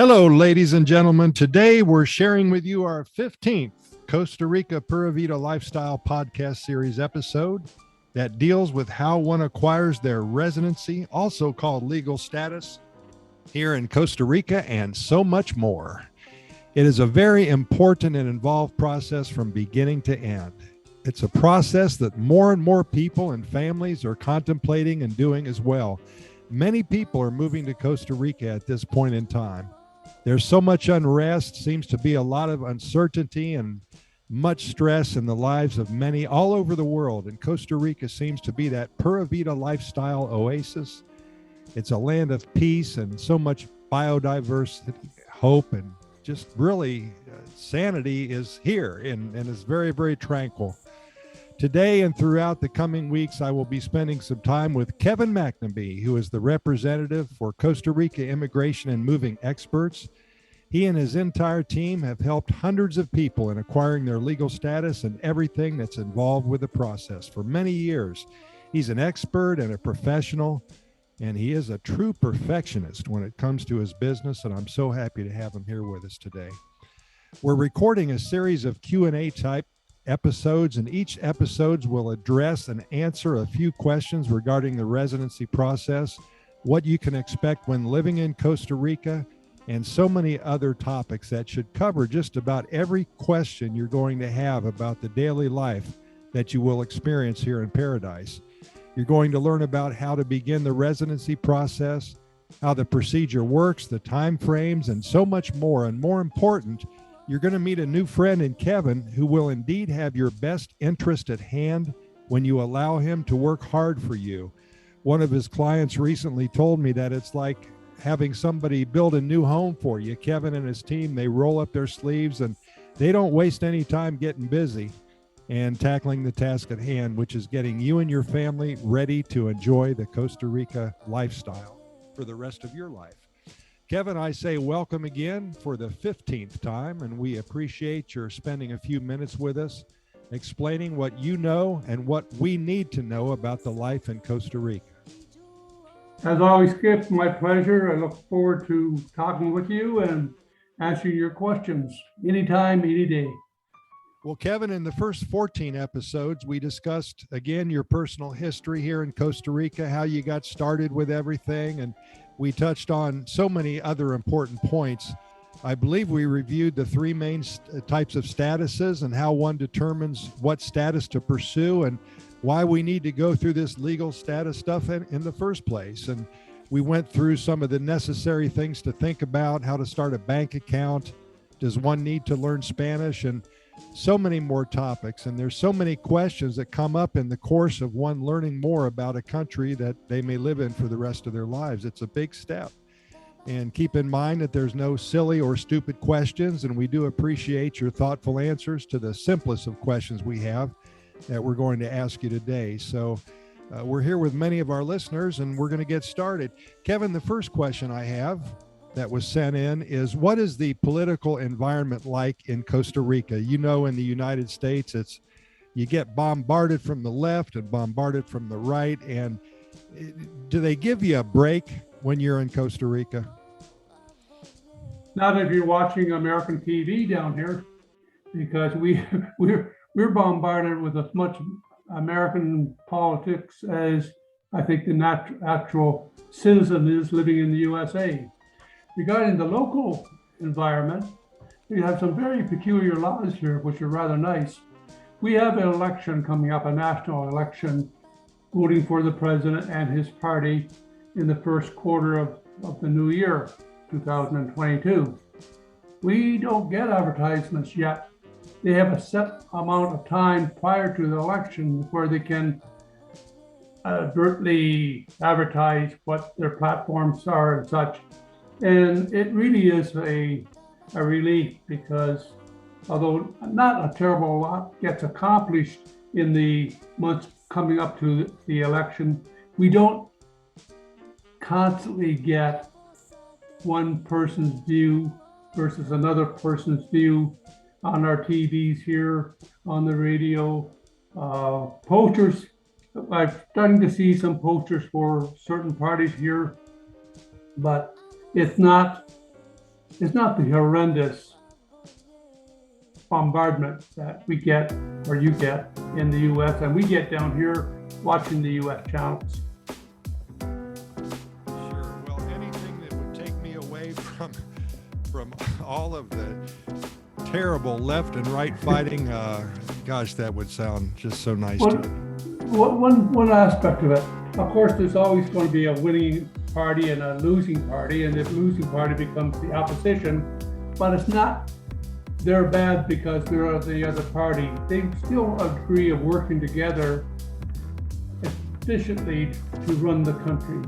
Hello, ladies and gentlemen. Today we're sharing with you our 15th Costa Rica Pura Vida lifestyle podcast series episode that deals with how one acquires their residency, also called legal status, here in Costa Rica, and so much more. It is a very important and involved process from beginning to end. It's a process that more and more people and families are contemplating and doing as well. Many people are moving to Costa Rica at this point in time. There's so much unrest, seems to be a lot of uncertainty and much stress in the lives of many all over the world. And Costa Rica seems to be that Pura Vida lifestyle oasis. It's a land of peace and so much biodiversity, hope, and just really sanity is here and is very, very tranquil. Today and throughout the coming weeks, I will be spending some time with Kevin McNamee, who is the representative for Costa Rica Immigration and Moving Experts. He and his entire team have helped hundreds of people in acquiring their legal status and everything that's involved with the process for many years. He's an expert and a professional, and he is a true perfectionist when it comes to his business, and I'm so happy to have him here with us today. We're recording a series of Q&A type episodes, and each episodes will address and answer a few questions regarding the residency process, what you can expect when living in Costa Rica, and so many other topics that should cover just about every question you're going to have about the daily life that you will experience here in Paradise. You're going to learn about how to begin the residency process, how the procedure works, the time frames, and so much more. And more important, you're going to meet a new friend in Kevin who will indeed have your best interest at hand when you allow him to work hard for you. One of his clients recently told me that it's like having somebody build a new home for you. Kevin and his team, they roll up their sleeves and they don't waste any time getting busy and tackling the task at hand, which is getting you and your family ready to enjoy the Costa Rica lifestyle for the rest of your life. Kevin, I say welcome again for the 15th time, and we appreciate your spending a few minutes with us, explaining what you know and what we need to know about the life in Costa Rica. As always, Skip, my pleasure. I look forward to talking with you and answering your questions anytime, any day. Well, Kevin, in the first 14 episodes, we discussed, again, your personal history here in Costa Rica, how you got started with everything, and we touched on so many other important points. I believe we reviewed the three main types of statuses and how one determines what status to pursue and why we need to go through this legal status stuff in the first place. And we went through some of the necessary things to think about, how to start a bank account. Does one need to learn Spanish? And so many more topics. And there's so many questions that come up in the course of one learning more about a country that they may live in for the rest of their lives. It's a big step. And keep in mind that there's no silly or stupid questions, and we do appreciate your thoughtful answers to the simplest of questions we have that we're going to ask you today. So we're here with many of our listeners, and we're going to get started. Kevin, the first question I have that was sent in is, what is the political environment like in Costa Rica? You know, in the United States, you get bombarded from the left and bombarded from the right. And do they give you a break when you're in Costa Rica? Not if you're watching American TV down here, because we're bombarded with as much American politics as I think the actual citizen is living in the USA. Regarding the local environment, we have some very peculiar laws here, which are rather nice. We have an election coming up, a national election, voting for the president and his party in the first quarter of the new year, 2022. We don't get advertisements yet. They have a set amount of time prior to the election where they can advertly advertise what their platforms are and such. And it really is a relief, because although not a terrible lot gets accomplished in the months coming up to the election, we don't constantly get one person's view versus another person's view on our TVs here, on the radio. Posters, I'm starting to see some posters for certain parties here, but it's not is not the horrendous bombardment that we get or you get in the U.S. and we get down here watching the U.S. channels. Sure. Well, anything that would take me away from all of the terrible left and right fighting, gosh, that would sound just so nice to me. One aspect of it, of course, there's always going to be a winning party and a losing party, and the losing party becomes the opposition, but it's not they're bad because they're the other party. They still agree of working together efficiently to run the country.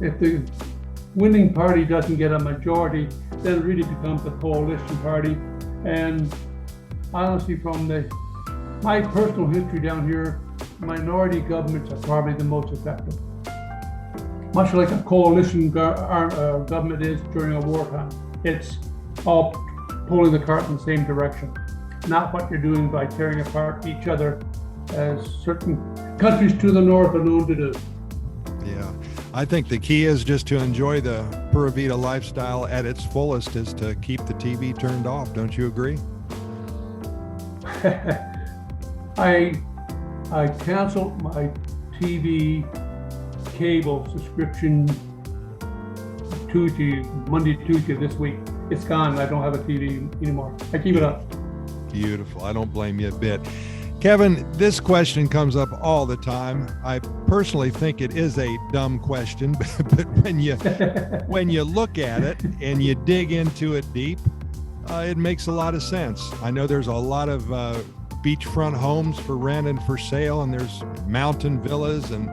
If the winning party doesn't get a majority, then it really becomes a coalition party. And honestly, from my personal history down here, minority governments are probably the most effective. Much like a coalition government is during a wartime. It's all pulling the cart in the same direction, not what you're doing by tearing apart each other, as certain countries to the north are known to do. Yeah, I think the key is just to enjoy the Pura Vida lifestyle at its fullest, is to keep the TV turned off. Don't you agree? I canceled my TV cable subscription Monday, Tuesday this week. It's gone. I don't have a TV anymore. I keep it up. Beautiful. I don't blame you a bit. Kevin, this question comes up all the time. I personally think it is a dumb question, but when you look at it and you dig into it deep, it makes a lot of sense. I know there's a lot of beachfront homes for rent and for sale, and there's mountain villas, and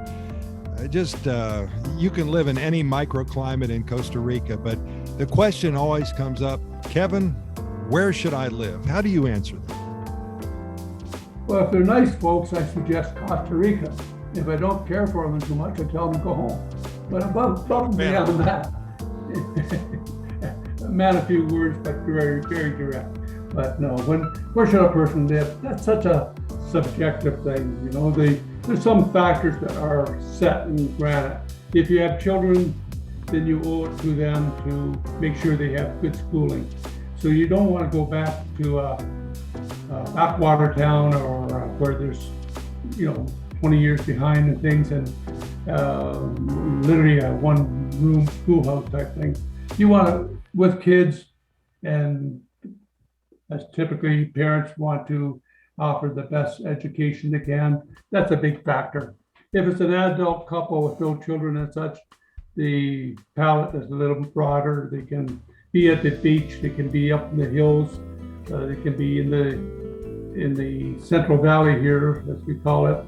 you can live in any microclimate in Costa Rica. But the question always comes up, Kevin, where should I live? How do you answer that? Well, if they're nice folks, I suggest Costa Rica. If I don't care for them too much, I tell them to go home. But above and beyond that, a man a few words, but very, very direct. But no, where should a person live? That's such a subjective thing. You know, there's some factors that are set in granite. If you have children, then you owe it to them to make sure they have good schooling. So you don't want to go back to a backwater town or where there's, 20 years behind and things, and literally a one-room schoolhouse type thing. You want to, with kids, and as typically parents want to offer the best education they can. That's a big factor. If it's an adult couple with no children and such, the palette is a little broader. They can be at the beach, they can be up in the hills, they can be in the Central Valley here, as we call it,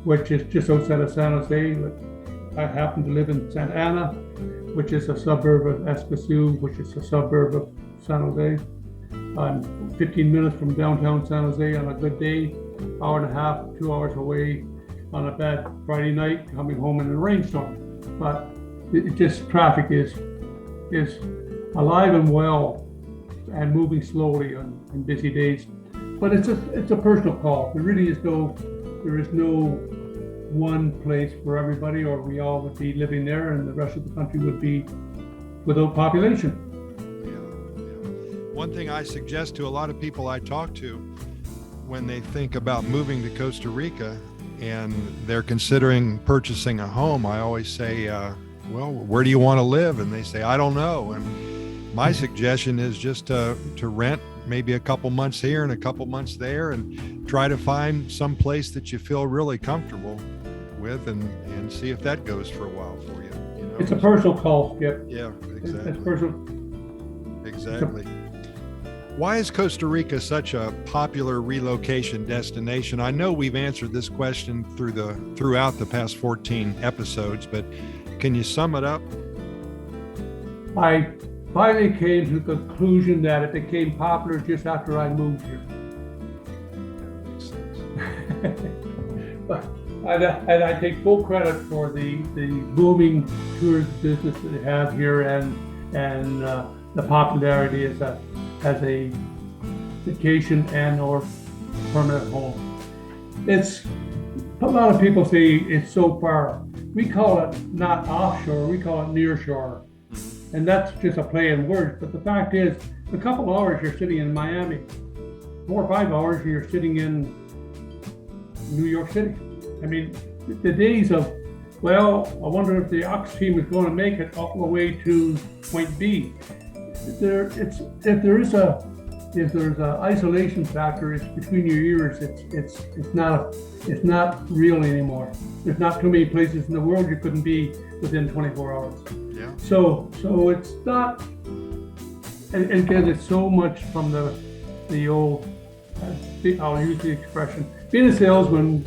which is just outside of San Jose. I happen to live in Santa Ana, which is a suburb of Escazú, which is a suburb of San Jose. I'm 15 minutes from downtown San Jose on a good day, hour and a half, 2 hours away on a bad Friday night, coming home in a rainstorm. But traffic is alive and well and moving slowly on busy days. But it's a personal call. There is no one place for everybody, or we all would be living there and the rest of the country would be without population. One thing I suggest to a lot of people I talk to when they think about moving to Costa Rica and they're considering purchasing a home, I always say, well, where do you want to live? And they say, I don't know. And my suggestion is just to rent maybe a couple months here and a couple months there, and try to find some place that you feel really comfortable with, and see if that goes for a while for you. It's a personal call, Skip. Yeah, exactly. It's personal. Exactly. Why is Costa Rica such a popular relocation destination? I know we've answered this question throughout the past 14 episodes, but can you sum it up? I finally came to the conclusion that it became popular just after I moved here. That makes sense. And I take full credit for the booming tourist business that they have here, and the popularity as a vacation and or permanent home. A lot of people say it's so far. We call it not offshore, we call it near shore. And that's just a play in words. But the fact is, a couple hours you're sitting in Miami, 4 or 5 hours you're sitting in New York City. I mean, the days of, well, I wonder if the Ox team is going to make it all the way to point B. If there's a isolation factor, it's between your ears. It's not real anymore. There's not too many places in the world you couldn't be within 24 hours. Yeah. So it's not, and again, it's so much from the old, I'll use the expression, being a salesman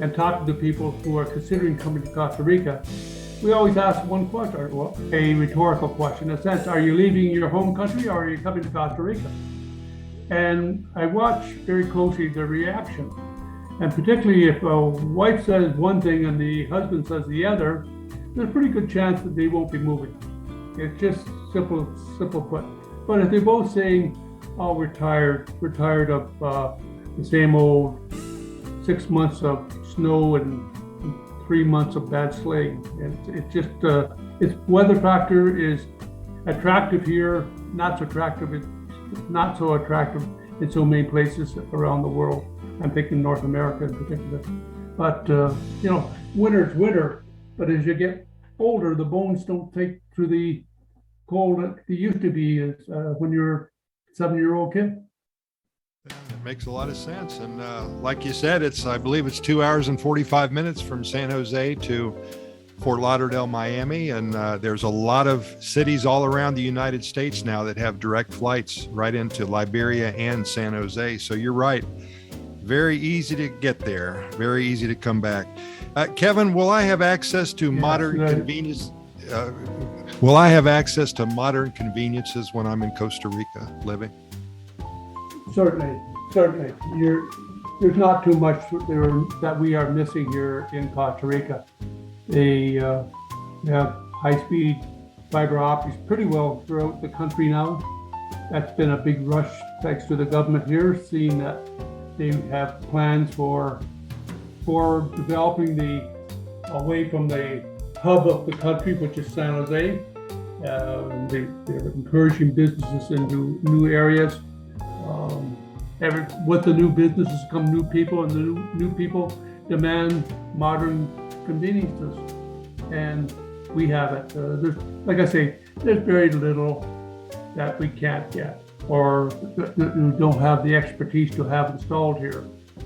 and talking to people who are considering coming to Costa Rica. We always ask one question, well, a rhetorical question, in a sense, are you leaving your home country or are you coming to Costa Rica? And I watch very closely their reaction. And particularly if a wife says one thing and the husband says the other, there's a pretty good chance that they won't be moving. It's just simple put. But if they're both saying, oh, we're tired of the same old 6 months of snow and 3 months of bad sledding. And it's just, its weather factor is attractive here, not so attractive in so many places around the world. I'm thinking North America in particular. But, winter's winter, but as you get older, the bones don't take to the cold that they used to be as when you're a 7-year-old kid. It makes a lot of sense. And like you said, I believe it's 2 hours and 45 minutes from San Jose to Fort Lauderdale, Miami. And there's a lot of cities all around the United States now that have direct flights right into Liberia and San Jose. So you're right. Very easy to get there. Very easy to come back. Kevin, will I have access to modern convenience? Will I have access to modern conveniences when I'm in Costa Rica living? Certainly. There's not too much that we are missing here in Costa Rica. They have high-speed fiber optics pretty well throughout the country now. That's been a big rush thanks to the government here, seeing that they have plans for developing away from the hub of the country, which is San Jose. They're encouraging businesses into new areas. With the new businesses come new people, and the new people demand modern conveniences, and we have it. There's, like I say, there's very little that we can't get, or that we don't have the expertise to have installed here.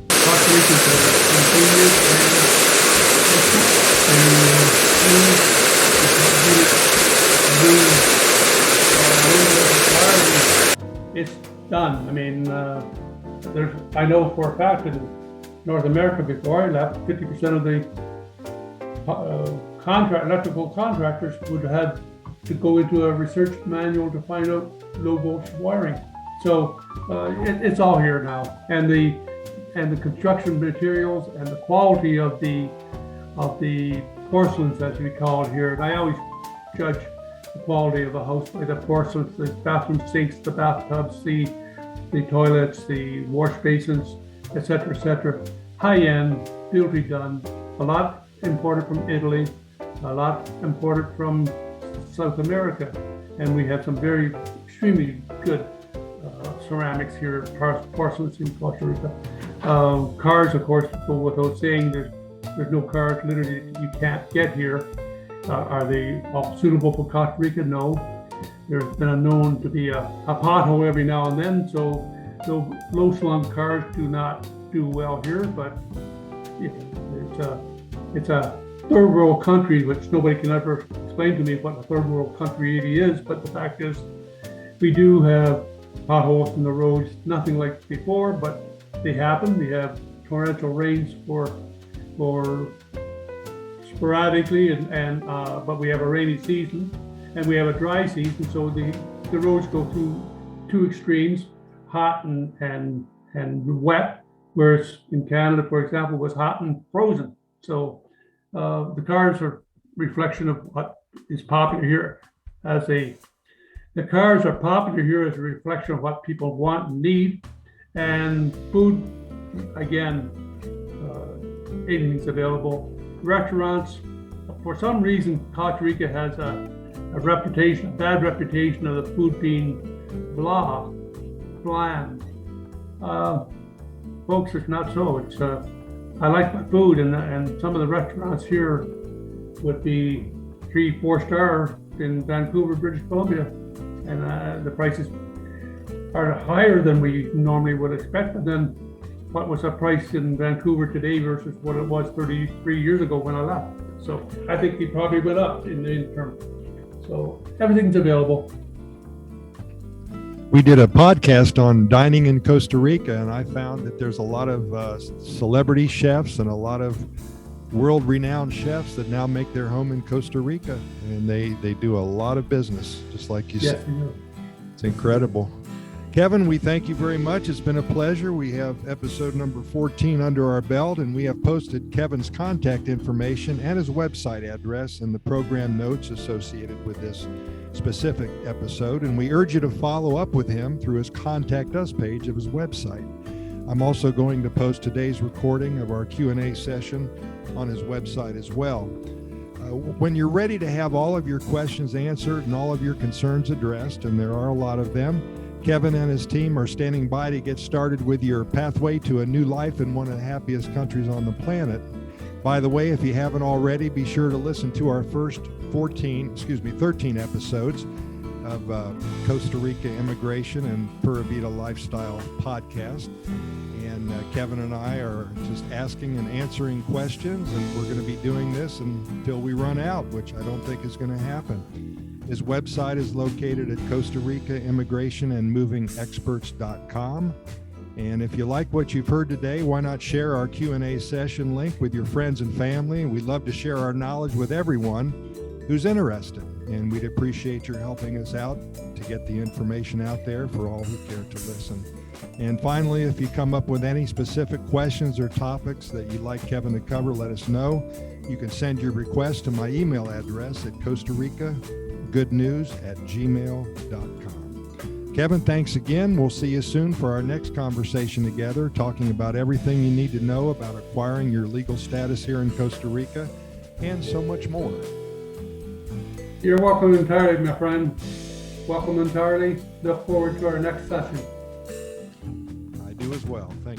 Costa Rica's it's done. I mean, I know for a fact that in North America, before I left, 50% of the electrical contractors would have to go into a research manual to find out low voltage wiring. So it's all here now, and the construction materials and the quality of the porcelains, as we call it here. And I always judge the quality of a house by the porcelains, the bathroom sinks, the bathtubs, the toilets, the wash basins, etc. High-end, beautifully done. A lot imported from Italy, a lot imported from South America, and we have some very extremely good ceramics here, porcelains in Costa Rica. Cars, of course, go without saying. There's no cars literally you can't get here. Are they all suitable for Costa Rica? No. There's been known to be a pothole every now and then, so low slung cars do not do well here. But it's a third world country, which nobody can ever explain to me what a third world country really is. But the fact is, we do have potholes in the roads, nothing like before, but they happen. We have torrential rains for sporadically, but we have a rainy season and we have a dry season. So the roads go through two extremes, hot and wet, whereas in Canada, for example, was hot and frozen. So the cars are reflection of what is popular here the cars are popular here as a reflection of what people want and need. And food, again, anything's available. Restaurants, for some reason, Costa Rica has a bad reputation of the food being bland. Folks, it's not so. It's I like my food, and some of the restaurants here would be 3-4 star in Vancouver, British Columbia, and the prices are higher than we normally would expect. And then what was the price in Vancouver today versus what it was 33 years ago when I left? So I think they probably went up in the interim. So everything's available. We did a podcast on dining in Costa Rica, and I found that there's a lot of celebrity chefs and a lot of world-renowned chefs that now make their home in Costa Rica, and they do a lot of business, just like you said. It's incredible. Kevin, we thank you very much. It's been a pleasure. We have episode number 14 under our belt, and we have posted Kevin's contact information and his website address in the program notes associated with this specific episode, and we urge you to follow up with him through his Contact Us page of his website. I'm also going to post today's recording of our Q&A session on his website as well. When you're ready to have all of your questions answered and all of your concerns addressed, and there are a lot of them, Kevin and his team are standing by to get started with your pathway to a new life in one of the happiest countries on the planet. By the way, if you haven't already, be sure to listen to our first 13 episodes of Costa Rica Immigration and Pura Vida Lifestyle podcast. And Kevin and I are just asking and answering questions, and we're going to be doing this until we run out, which I don't think is going to happen. His website is located at Costa Rica Immigration and Moving Experts.com. And if you like what you've heard today, why not share our Q&A session link with your friends and family? We'd love to share our knowledge with everyone who's interested, and we'd appreciate your helping us out to get the information out there for all who care to listen. And finally, if you come up with any specific questions or topics that you'd like Kevin to cover, let us know. You can send your request to my email address at costaricagoodnews@gmail.com. Kevin, thanks again. We'll see you soon for our next conversation together, talking about everything you need to know about acquiring your legal status here in Costa Rica and so much more. You're welcome entirely, my friend. Welcome entirely. Look forward to our next session. I do as well. Thank you.